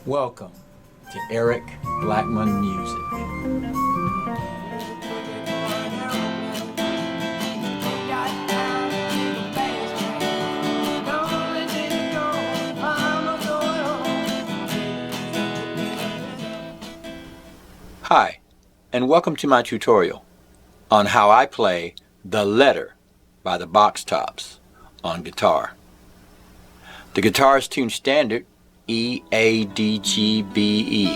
Welcome to Eric Blackmon Music. Hi, and welcome to my tutorial on how I play The Letter by the Box Tops on guitar. The guitar is tuned standard E, A, D, G, B, E.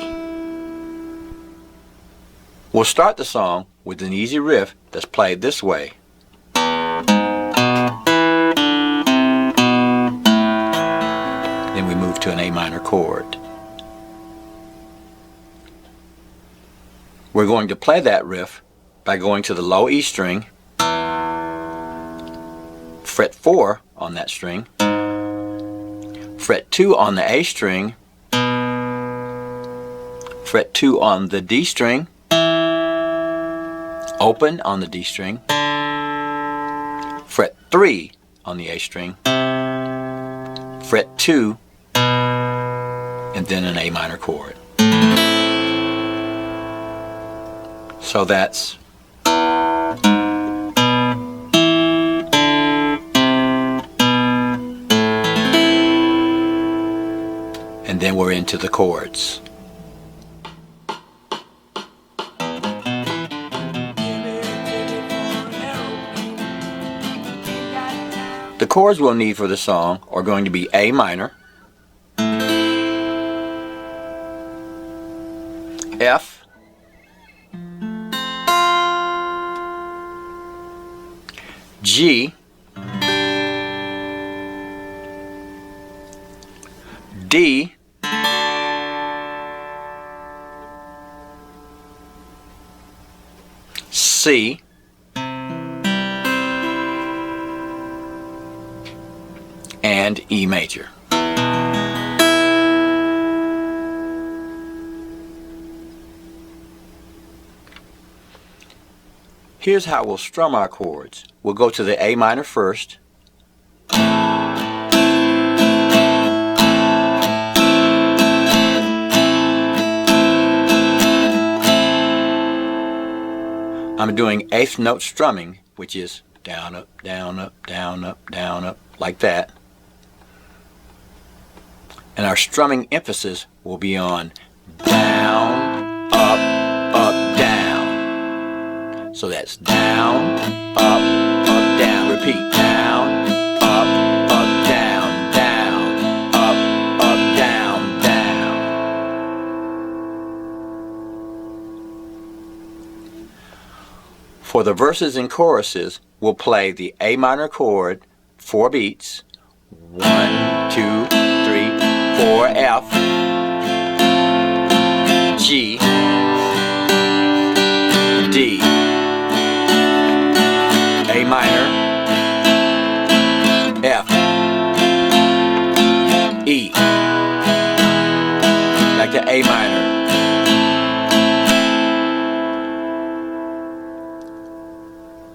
We'll start the song with an easy riff that's played this way. Then we move to an A minor chord. We're going to play that riff by going to the low E string, fret 4 on that string, fret 2 on the A string, fret 2 on the D string, open on the D string, fret 3 on the A string, fret 2, and then an A minor chord. So that's and then we're into the chords. The chords we'll need for the song are going to be A minor, F, G, D, C, and E major. Here's how we'll strum our chords. We'll go to the A minor first, I'm doing eighth note strumming, which is down, up, down, up, down, up, down, up, like that. And our strumming emphasis will be on down, up, down. So that's down, up, down. Repeat. Down, up, down, down, up, down, down. For the verses and choruses, we'll play the A minor chord 4 beats. 1, 2, 3, 4, F, G, D, A minor, F, E, back to A minor,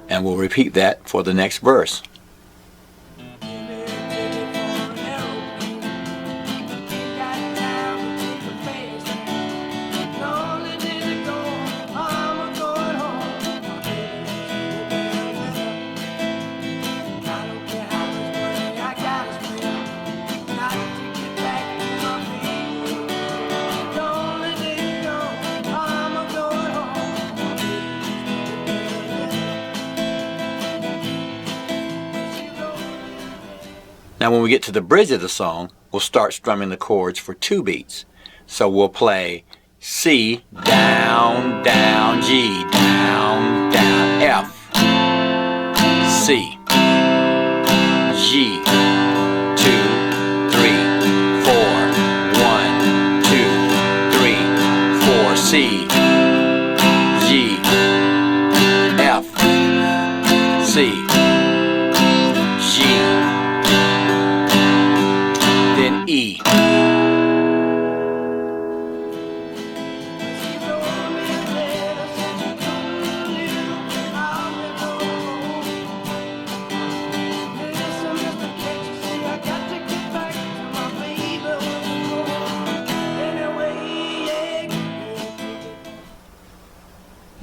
and we'll repeat that for the next verse. Now when we get to the bridge of the song, we'll start strumming the chords for 2 beats. So we'll play C, down, down, G, down, down, F, C, G, 2, 3, 4, 1, 2, 3, 4, C, G, F, C, G, then E.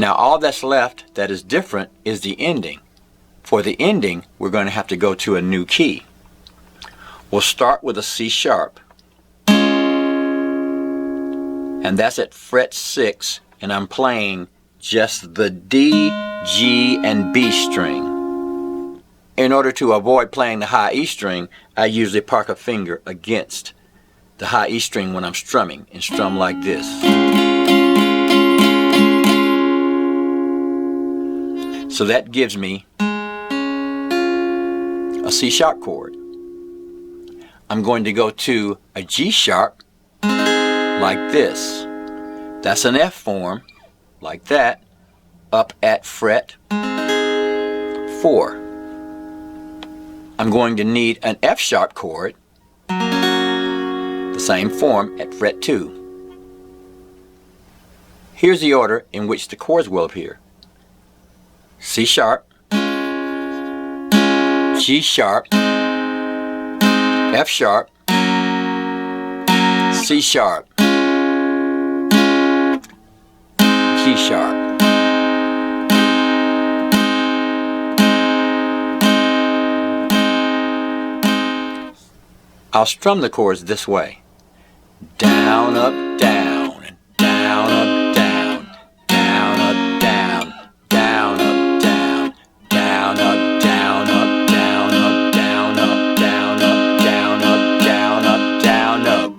Now all that's left that is different is the ending. For the ending, we're going to have to go to a new key. We'll start with a C sharp. And that's at fret 6, and I'm playing just the D, G, and B string. In order to avoid playing the high E string, I usually park a finger against the high E string when I'm strumming, and strum like this. So that gives me a C sharp chord. I'm going to go to a G sharp like this. That's an F form, like that, up at fret 4. I'm going to need an F sharp chord, the same form, at fret 2. Here's the order in which the chords will appear. C sharp, G sharp, F sharp, C sharp, G sharp. I'll strum the chords this way. Down, up, down, and down, up, down, down, up, down, down, up, down, down, up, down, up, down, up, down, up, down, up, down, up, down, up, down, up.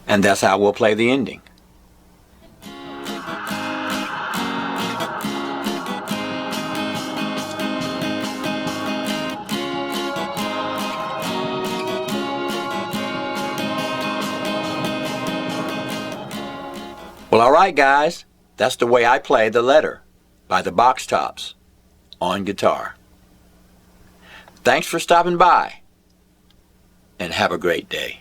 And that's how we'll play the ending. Well, alright guys, that's the way I play The Letter by the Box Tops on guitar. Thanks for stopping by, and have a great day.